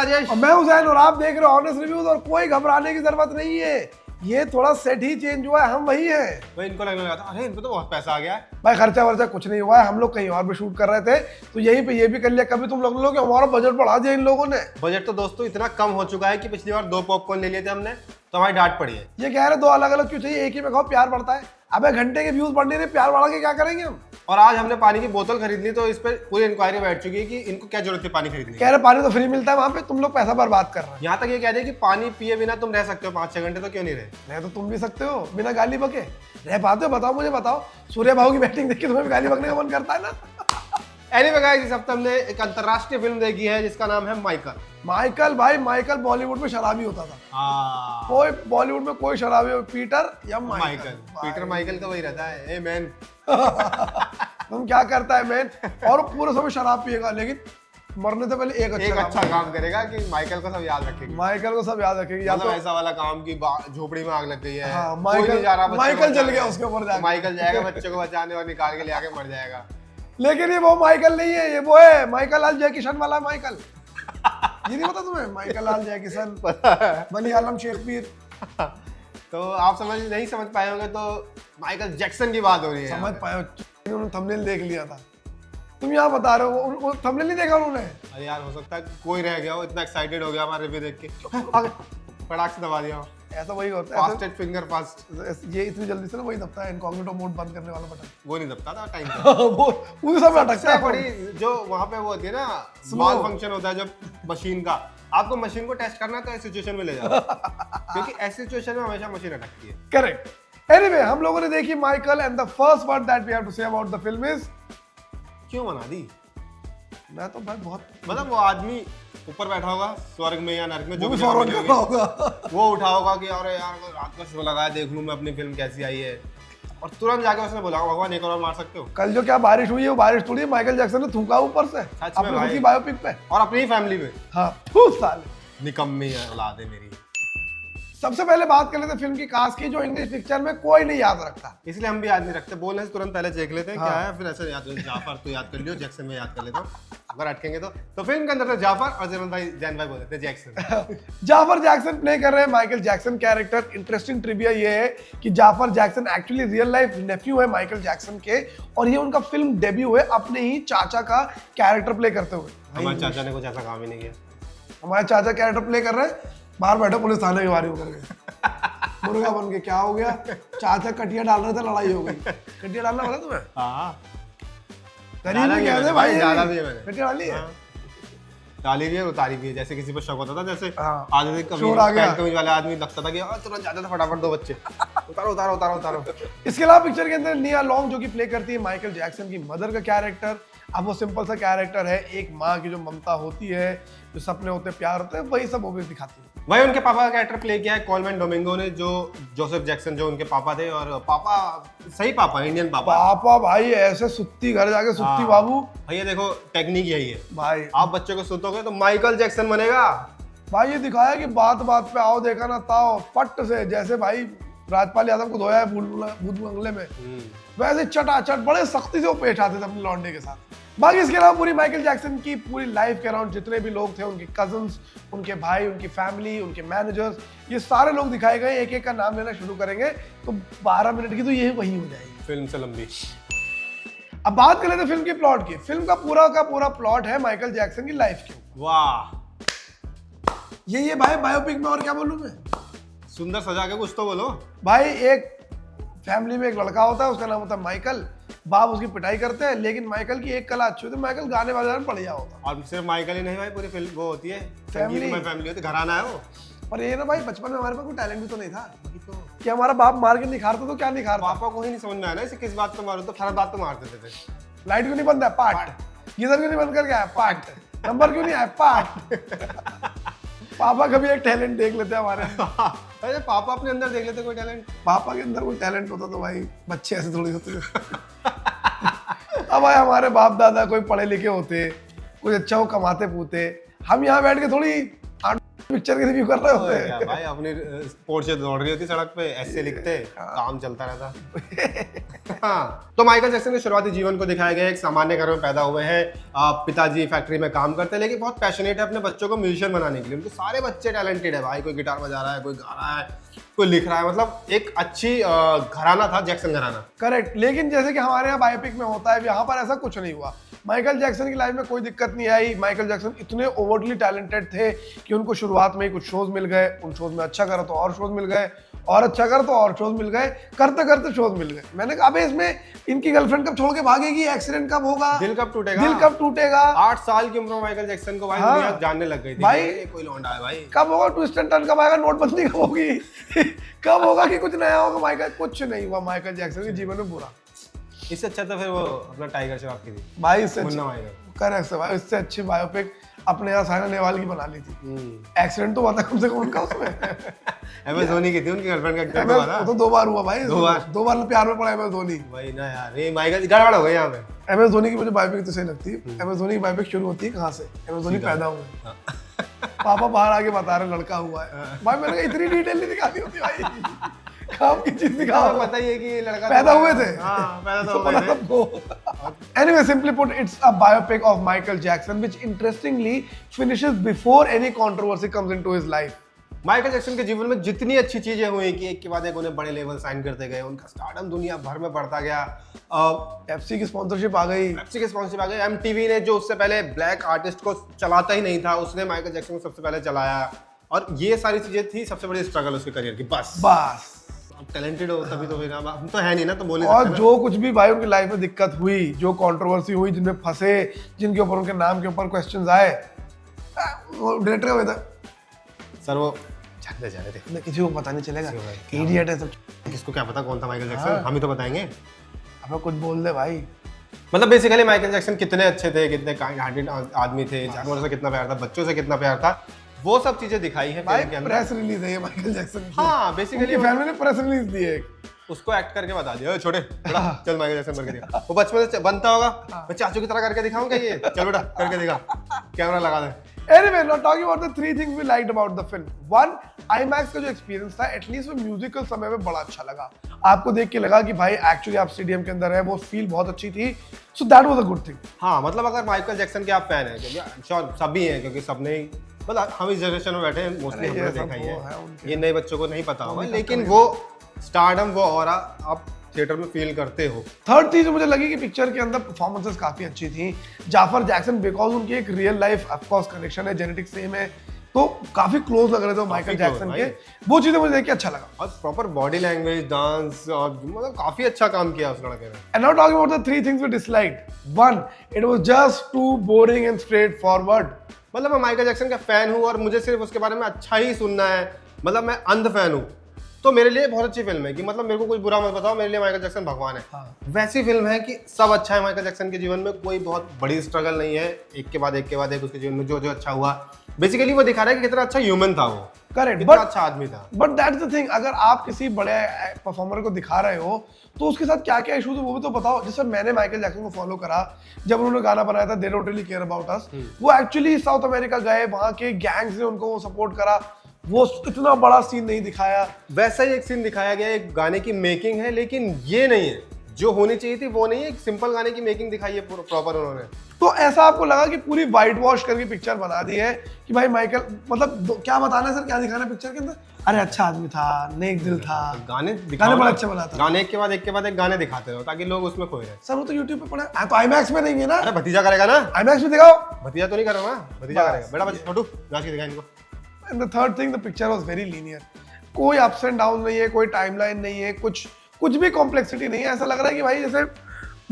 राजेश। और मैं हुसैन और आप देख रहे हो ऑनेस्ट रिव्यूज। और कोई घबराने की जरूरत नहीं है, ये थोड़ा सेट ही चेंज हुआ है, हम वही हैं। भाई इनको लगने लगा था अरे इनको तो बहुत पैसा आ गया है। भाई खर्चा वर्चा कुछ नहीं हुआ है, हम लोग कहीं और भी शूट कर रहे थे तो यहीं पे ये भी कर लिया। कभी तुम लोग कि हमारा बजट बढ़ा दिया इन लोगों ने। बजट तो दोस्तों इतना कम हो चुका है कि पिछली बार 2 पॉपकॉर्न ले लिए थे हमने तो हमारी डांट पड़ी है। ये कह रहे 2 अलग अलग क्यों चाहिए, एक ही में खाओ, प्यार बढ़ता है। अबे घंटे के व्यूज बढ़ने रहे, प्यार बढ़ा के क्या करेंगे हम। और आज हमने पानी की बोतल खरीद ली तो इस पर पूरी इंक्वायरी बैठ चुकी है कि इनको क्या जरूरत है पानी खरीदने की। कह रहे पानी तो फ्री मिलता है वहां पे, तुम लोग पैसा बर्बाद कर रहे हैं। यहाँ तक ये कह रहे हैं कि पानी पिए बिना तुम रह सकते हो 5-6 घंटे, तो क्यों नहीं रहे? रह तो तुम भी सकते हो बिना गाली बके, रह पाते हो? बताओ मुझे, बताओ। सूर्य बाबू की बैटिंग देख के तुम्हें भी गाली बकने का मन करता है ना। एनीवे गाइस, इस हफ्ते हमने एक अंतरराष्ट्रीय फिल्म देखी है जिसका नाम है माइकल। माइकल भाई, माइकल बॉलीवुड में शराबी होता था। कोई बॉलीवुड में कोई शराबी, पीटर या माइकल। पीटर माइकल तो वही रहता है, ए मैन। तुम क्या करता है मैन, और पूरे समय शराब पिएगा लेकिन मरने से पहले एक अच्छा काम करेगा कि माइकल को सब याद रखेगी। माइकल को सब याद रखेगी। या तो ऐसा वाला काम की झोपड़ी में आग लग गई है, हाँ, माइकल जल गया उसके ऊपर, माइकल जाएगा बच्चों को बचाने और निकाल के ले आके मर जाएगा। लेकिन ये वो माइकल नहीं है, ये वो है माइकल लाल जय किशन वाला माइकल। ये नहीं पता तुम्हें? माइकल लाल जय किशन, बनी आलम शेखपीर। तो आप नहीं समझ पाए होंगे तो माइकल जैक्सन की बात हो रही है। समझ पाए, उन्होंने थंबनेल देख लिया था। तुम यहाँ बता रहे हो वो थंबनेल नहीं देखा उन्होंने? अरे यार, हो सकता है कोई रह गया हो, इतना एक्साइटेड हो गया हमारे रिव्यू देख के, फटाक से दबा दिया। ऐसा वही होता है, फास्टेस्ट फिंगर फास्ट। ये इतनी जल्दी से ना वही दबता है, इनकॉग्निटो मोड बंद करने वाला बटन। वो नहीं दबता था टाइम पे। वो उस समय अटकता है। बड़ी जो वहां पे वो होती है ना, स्मॉल फंक्शन होता है जब मशीन का, आपको मशीन को टेस्ट करना है तो ऐसी सिचुएशन में ले जाओ, क्योंकि ऐसी सिचुएशन में हमेशा मशीन अटकती है। करेक्ट। एनीवे, हम लोगों ने देखी Michael and the first word that we have to say about the film is, क्यों बना दी? मैं तो भाई बहुत, मतलब वो आदमी ऊपर बैठा होगा स्वर्ग में या नरक में, जो भी फॉरवर्ड कर रहा होगा, वो उठा होगा कि अरे यार रात का शो लगाया, देख लूं मैं अपनी फिल्म कैसी आई है, और तुरंत जाके उसने बोला भगवान एक और मार सकते हो। कल जो क्या बारिश हुई है वो बारिश थोड़ी है, माइकल जैक्सन ने थूका ऊपर से अपनी खुद की बायोपिक पे, और अपनी फैमिली पे। हाँ, खूब साले निकम्मी औलाद है मेरी। सबसे पहले बात कर लेते हैं फिल्म की कास्ट की, जो इंग्लिश पिक्चर में कोई नहीं याद रखता, इसलिए हम भी याद नहीं रखते, बोलने से तुरंत पहले देख लेते हैं हाँ। क्या है, फिर ऐसे याद, जाफर तो याद कर लियो, जैक्सन में याद कर लेता हूँ, अगर अटकेंगे तो फिल्म के अंदर तो जाफर और जैन भाई बोलते थे जैक्सन। जाफर जैक्सन प्ले कर रहे हैं Michael Jackson character. Interesting trivia ये है कि Jaafar Jackson actually real life nephew है माइकल जैक्सन के, और ये उनका फिल्म डेब्यू है अपने ही चाचा का कैरेक्टर प्ले करते हुए। हमारे चाचा ने कुछ ऐसा काम ही नहीं किया। हमारे चाचा कैरेक्टर प्ले कर रहे हैं, बाहर बैठे पुलिस थाने की बारी होकर के मुर्गा बन के, क्या हो गया, चाचा कटिया डाल रहे थे, लड़ाई हो गई। कटिया डालना पता तुम्हें? हाँ, गरीब में कहते हैं भाई, डाला भी है मैंने। कटिया डाली है, डाली भी है, उतारी भी है, जैसे किसी पर शक होता था, जैसे हाँ। आधे दिन कमीज वाले आदमी लगता था कि तुरंत जाते थे फटाफट 2 बच्चे उतारो उतारो उतारो उतारो। इसके अलावा पिक्चर के अंदर निया लॉन्ग जो कि प्ले करती है माइकल जैक्सन की मदर का कैरेक्टर। अब वो सिंपल सा कैरेक्टर है, एक माँ की जो ममता होती है, जो सपने होते हैं, प्यार होते हैं, वही सब मूवी दिखाती है। वही उनके पापा का कैरेक्टर प्ले किया है कोलमैन डोमिंगो ने, जो जोसेफ जैक्सन जो उनके पापा थे, और पापा सही पापा, इंडियन पापा भाई ऐसे सुत्ती घर जाके सुत्ती बाबू। भैया देखो टेक्निक यही है भाई, आप बच्चे को सुतोगे तो माइकल जैक्सन बनेगा। भाई ये दिखाया कि बात बात पे आओ देखा ना ताओ, पट से, जैसे भाई राजपाल यादव को धोया है भूत बंगले में, वैसे चटाचट बड़े सख्ती से वो पेश आते थे अपने लौंडे के साथ। बाकी इसके अलावा पूरी माइकल जैक्सन की पूरी लाइफ के अराउंड जितने भी लोग थे, उनके कजन्स, उनके भाई, उनकी फैमिली, उनके मैनेजर्स, ये सारे लोग दिखाए गए। एक एक का नाम लेना शुरू करेंगे तो 12 मिनट की तो ये वही हो जाएगी, फिल्म से लंबी। अब बात कर लेते हैं फिल्म की प्लॉट की। फिल्म का पूरा प्लॉट है माइकल जैक्सन की लाइफ की। वाह, ये भाई बायोपिक में, और क्या बोलूं मैं, सुंदर सजा के कुछ तो बोलो। भाई एक फैमिली में एक लड़का होता है, उसका नाम होता है माइकल। बाप उसकी पिटाई करते हैं, लेकिन माइकल की एक कला अच्छी होती है, माइकल गाने बजाने में बढ़िया होता है। और सिर्फ माइकल ही नहीं भाई, पूरी फिल्म वो होती है, फैमिली होती है, घराना है वो। और ये ना भाई, बचपन में हमारे पास कोई टैलेंट भी तो नहीं था कि हमारा बाप मार के निखारता तो क्या निखारता। पापा को ही नहीं समझ में आया ना इसे किस बात पे मारो, तो हर बात पे मार देते थे। लाइट क्यों नहीं बंद है, पाट। गीजर क्यों नहीं बंद करके आया, पाट। नंबर क्यों नहीं आया, पाट। पापा कभी एक टैलेंट देख लेते हमारे। अरे पापा अपने अंदर देख लेते कोई टैलेंट। पापा के अंदर कोई टैलेंट होता तो भाई बच्चे ऐसे थोड़ी होते। अब भाई हमारे बाप दादा कोई पढ़े लिखे होते, कुछ अच्छा वो कमाते पूते, हम यहाँ बैठ के थोड़ी पिक्चर की रिव्यू कर रहे होते क्या हैं। भाई, अपनी स्पोर्ट्स से दौड़ रही होती सड़क पे, ऐसे लिखते, काम चलता रहता। हाँ, तो माइकल जैक्सन के शुरुआती जीवन को दिखाया गया है। एक सामान्य घर में पैदा हुए हैं, पिताजी फैक्ट्री में काम करते हैं, लेकिन बहुत पैशनेट है अपने बच्चों को म्यूजिशियन बनाने के लिए। उनके सारे बच्चे टैलेंटेड है भाई, कोई गिटार बजा रहा है, कोई गा रहा है, कोई लिख रहा है। मतलब एक अच्छी घराना था जैक्सन घराना। करेक्ट, लेकिन जैसे कि हमारे यहाँ बायोपिक में होता है, यहाँ पर ऐसा कुछ नहीं हुआ। माइकल जैक्सन की लाइफ में कोई दिक्कत नहीं आई। माइकल जैक्सन इतने ओवरली टैलेंटेड थे कि उनको शुरुआत में ही कुछ शोज मिल गए, उन शोज में अच्छा करा तो और शोज मिल गए, और अच्छा करा तो और शोज मिल गए, करते करते शोज मिल गए। मैंने कहा अबे इसमें इनकी गर्लफ्रेंड कब छोड़ के भागेगी, एक्सीडेंट कब होगा, दिल कब टूटेगा, दिल कब टूटेगा। 8 साल की उम्र में माइकल जैक्सन को भाई हाँ। दुनिया जानने लग गई थी भाई, कि ये कोई लौंडा है भाई। कब होगा ट्विस्ट एंड टर्न, कब आएगा, नोटबंदी कब होगी कब होगा कि कुछ नया होगा। माइकल कुछ नहीं हुआ माइकल जैक्सन के जीवन में बुरा। इससे अच्छा तो फिर वो अपना टाइगर श्रॉफ की थी, भाई इससे मुन्ना भाई का। करेक्ट है भाई, इससे अच्छी बायोपिक अपने यहाँ साइना नेहवाल की बना ली थी। एक्सीडेंट तो हुआ था कम से कम उनका उसमें। एमएस धोनी की थी, उनकी गर्लफ्रेंड का एक्सीडेंट हुआ था। वो तो 2 बार हुआ भाई, दो बार? 2 बार प्यार में पड़ा एमएस धोनी। भाई ना यार, ये माइकल गड़बड़ हो गई यहाँ पे। एमएस धोनी की मुझे बायोपिक तो सही लगती है। एमएस धोनी की बायोपिक शुरू होती है कहाँ से, एमएस धोनी पैदा हुए, पापा बाहर आके बता रहे लड़का हुआ है। भाई मैंने कहा इतनी डिटेल नहीं दिखानी होती भाई, काम की चीज दिखाओ। पता ही है कि ये लड़का पैदा हुए थे। हाँ, पैदा तो तो हुए पता थे। सबको। Anyway, simply put, it's a biopic of Michael Jackson, which interestingly finishes before any controversy comes into his life. Michael Jackson के जीवन में जितनी अच्छी चीजें हुई कि एक के बाद एक उन्हें बड़े लेवल साइन करते गए, उनका स्टारडम दुनिया भर में बढ़ता गया। FC की स्पॉन्सरशिप आ गई, पेप्सी के स्पॉन्सरशिप आ गई। एमटीवी ने जो उससे पहले ब्लैक आर्टिस्ट को चलाता ही नहीं था, उसने माइकल जैक्सन को सबसे पहले चलाया। और ये सारी चीजें थी सबसे बड़ी स्ट्रगल उसके करियर की। बस अब टैलेंटेड हो तभी तो, फिर अब हम तो है नहीं ना, तो बोल नहीं और सकते ना। जो कुछ भी भाई उनकी लाइफ में दिक्कत हुई, जो कंट्रोवर्सी हुई, जिनमें फंसे, जिनके ऊपर उनके नाम के ऊपर क्वेश्चंस आए, वो डायरेक्टर का था सर वो जानते जाने थे, किसी को पता नहीं चलेगा, क्या इडियट है सब। किसको क्या पता कौन था माइकल जैक्सन, हम ही तो बताएंगे। हमें कुछ बोल दे भाई। मतलब बेसिकली माइकल जैक्सन कितने अच्छे थे, कितने काइंड हार्टेड आदमी थे, जानवरों से कितना प्यार था, बच्चों से कितना प्यार था, वो सब चीजें दिखाई है भाई फिल्म के अंदर। प्रेस रिलीज है ये माइकल जैक्सन की। हाँ, बेसिकली फैमिली ने प्रेस रिलीज दी है। उसको एक्ट करके बता दिया, "ओए छोटे बेटा चल माइकल जैक्सन करके दिखा।" वो बचपन से बनता होगा, मैं चाचू की तरह करके दिखाऊं क्या ये, चल बेटा करके दिखा, कैमरा लगा दे। Anyway, now talking about the 3 things we liked about the film. One, IMAX का जो एक्सपीरियंस था, एटलीस्ट वो म्यूजिकल समय में बड़ा अच्छा लगा। आपको देख के लगा कि भाई एक्चुअली आप स्टेडियम के अंदर है, वो फील बहुत अच्छी थी। So that was a good thing. हाँ, मतलब अगर माइकल जैक्सन के आप फैन हैं, क्योंकि श्योर सभी हैं, क्योंकि सबने ही, मतलब हम इस जनरेशन में बैठे हैं, मोस्टली अरे ये हमने सब देखा ही वो है है, उनके। ये नए बच्चों को नहीं पता होगा, नहीं लेकिन पता वो स्टारडम, वो ऑरा आप थिएटर में फील करते हो। थर्ड चीज मुझे लगी कि पिक्चर के अंदर परफॉर्मेंसेस काफी अच्छी थी। जाफर जैक्सन, बिकॉज उनकी एक real life of course connection है, जेनेटिक सेम है, तो काफी क्लोज लग रहे थे माइकल close, जैक्सन भाई। के। वो चीजें मुझे देख के अच्छा लगा। और प्रॉपर बॉडी लैंग्वेज, डांस, और मतलब काफी अच्छा काम किया उस लड़के ने। And now talking about the 3 things we disliked. One, it was just too boring and straightforward. मतलब मैं माइकल जैक्सन का फैन हूँ और मुझे सिर्फ उसके बारे में अच्छा ही सुनना है, मतलब मैं अंध फैन हूँ, तो मेरे लिए बहुत अच्छी फिल्म है कि मतलब मेरे को कोई बुरा मत बताओ, मेरे लिए माइकल जैक्सन भगवान है। हाँ। वैसी फिल्म है कि सब अच्छा है माइकल जैक्सन के जीवन में, कोई बहुत बड़ी स्ट्रगल नहीं है, एक के बाद एक उसके जीवन में जो जो अच्छा हुआ, बेसिकली वो दिखा रहा है कि कितना अच्छा ह्यूमन था वो, Correct. कितना But अच्छा आदमी था। बट दैट्स द थिंग, अगर आप किसी बड़े परफॉर्मर को दिखा रहे हो तो उसके साथ क्या क्या इशूज है वो भी तो बताओ। जैसे मैंने माइकल जैक्सन को फॉलो करा जब उन्होंने गाना बनाया था they don't really care about us, वो एक्चुअली साउथ अमेरिका गए, वहां के गैंग्स ने उनको सपोर्ट करा, वो इतना बड़ा सीन नहीं दिखाया। वैसा ही एक सीन दिखाया गया, एक गाने की मेकिंग है, लेकिन ये नहीं है जो होनी चाहिए थी, वो नहीं है। एक सिंपल गाने की मेकिंग दिखाई है प्रॉपर उन्होंने। तो ऐसा आपको लगा कि पूरी वाइट वॉश करके पिक्चर बना दी है कि भाई माइकल, मतलब क्या बताना है सर, क्या दिखाना है पिक्चर के अंदर? अरे अच्छा आदमी था, नेक दिल था, गाने गाने बड़ा अच्छा बनाता है। गाने एक के बाद एक गाने दिखाते रहो ताकि लोग उसमें खोए रहे। सर वो तो यूट्यूब पे पड़ा है, तो आईमैक्स में नहीं है ना? अरे भतीजा करेगा ना, आईमैक्स में दिखाओ। भतीजा तो नहीं कर रहा ना, भतीजा करेगा। बेटा बस छोटू नाच के दिखा इनको। And the third thing, the picture was very linear. कोई अप्स एंड डाउन नहीं है, कोई टाइमलाइन नहीं है, कुछ भी कॉम्प्लेक्सिटी नहीं है। ऐसा लग रहा है कि भाई जैसे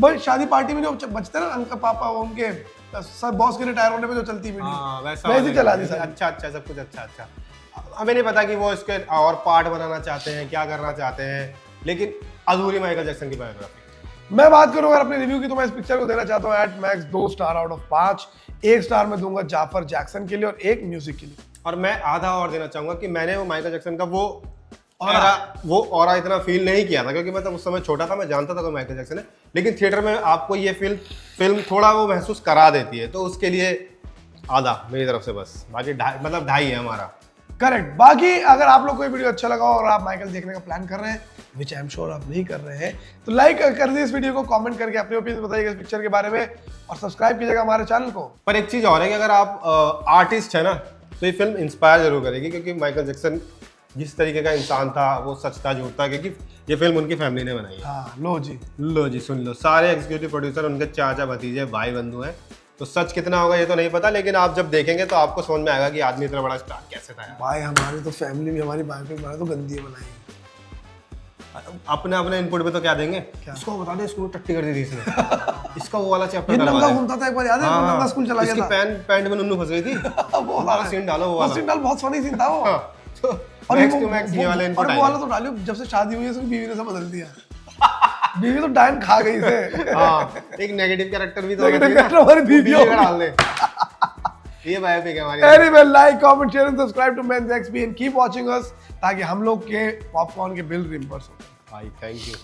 भाई शादी पार्टी में जो बचते हैं ना अंकल पापा, उनके सब बॉस के रिटायर होने पे जो चलती वीडियो, हाँ, वैसा वैसी चला दी सारी। अच्छा सब कुछ अच्छा। हमें नहीं पता कि वो इसके और पार्ट बनाना चाहते हैं, क्या करना चाहते हैं, लेकिन अधूरी माइकल जैक्सन की बायोग्राफी। मैं बात करूं अगर अपने रिव्यू की, तो मैं इस पिक्चर को देना चाहता हूं at max 2 star out of 5। 1 star मैं दूंगा जाफर जैक्सन के लिए और 1 म्यूजिक के लिए। और मैं आधा और देना चाहूंगा कि मैंने वो माइकल जैक्सन का वो ऑरा इतना फील नहीं किया था, क्योंकि मैं तब उस समय छोटा था, मैं जानता था कि माइकल जैक्सन है, लेकिन थिएटर में आपको ये फिल्म थोड़ा वो महसूस करा देती है, तो उसके लिए आधा मेरी तरफ से बस। बाकी 2.5 है हमारा। करेक्ट। बाकी अगर आप लोग को ये वीडियो अच्छा लगा और आप माइकल देखने का प्लान कर रहे हैं, विच आई एम श्योर आप नहीं कर रहे हैं, तो लाइक कर दीजिए इस वीडियो को, कमेंट करके अपने ओपिनियन बताइएगा इस पिक्चर के बारे में और सब्सक्राइब कीजिएगा हमारे चैनल को। पर एक चीज और है कि अगर आप आर्टिस्ट है ना तो ये फिल्म इंस्पायर जरूर करेगी, क्योंकि माइकल जैक्सन जिस तरीके का इंसान था वो सच था झूठ था, क्योंकि ये फिल्म उनकी फैमिली ने बनाई है। हाँ लो जी सुन लो, सारे एग्जीक्यूटिव प्रोड्यूसर उनके चाचा भतीजे भाई बंधु हैं। तो सच कितना होगा ये तो नहीं पता, लेकिन आप जब देखेंगे तो आपको समझ में आएगा कि आदमी इतना बड़ा स्टार कैसे था यार। भाई हमारी तो फैमिली में हमारी बायोपिक बनाई तो गंदी बनाई। अपने अपने इनपुट पे तो क्या देंगे, इसको बता दे इसको टट्टी कर दी थी इसने इसका वो वाला चैप्टर ये डलवा नंगा दे। घूमता था एक बार, याद है? हाँ, नंगा स्कूल चला गया इसकी था। पैंट में नुन्नू फंस गई थी वो वाला सीन डालो, वो वाला सीन डाल, बहुत फनी सीन था वो। हाँ, तो और मैक्स वो- टू मैक्स ये वाले और इनपुट वो वाला तो डालियो, जब से शादी हुई है उसकी बीवी ने सब बदल दिया। बीवी तो डायन खा गई से। हाँ, एक नेगेटिव कैरेक्टर भी तो Negative होना चाहिए character हमारी ना, बीवी बीवी होगी। का डाल दे। ये बायोपिक है हमारी। Anyway, like, comment, share and subscribe to Men's XP and keep watching us ताकि हम लोग के पॉपकॉर्न के बिल रिम्बर्स हो। भाई थैंक यू।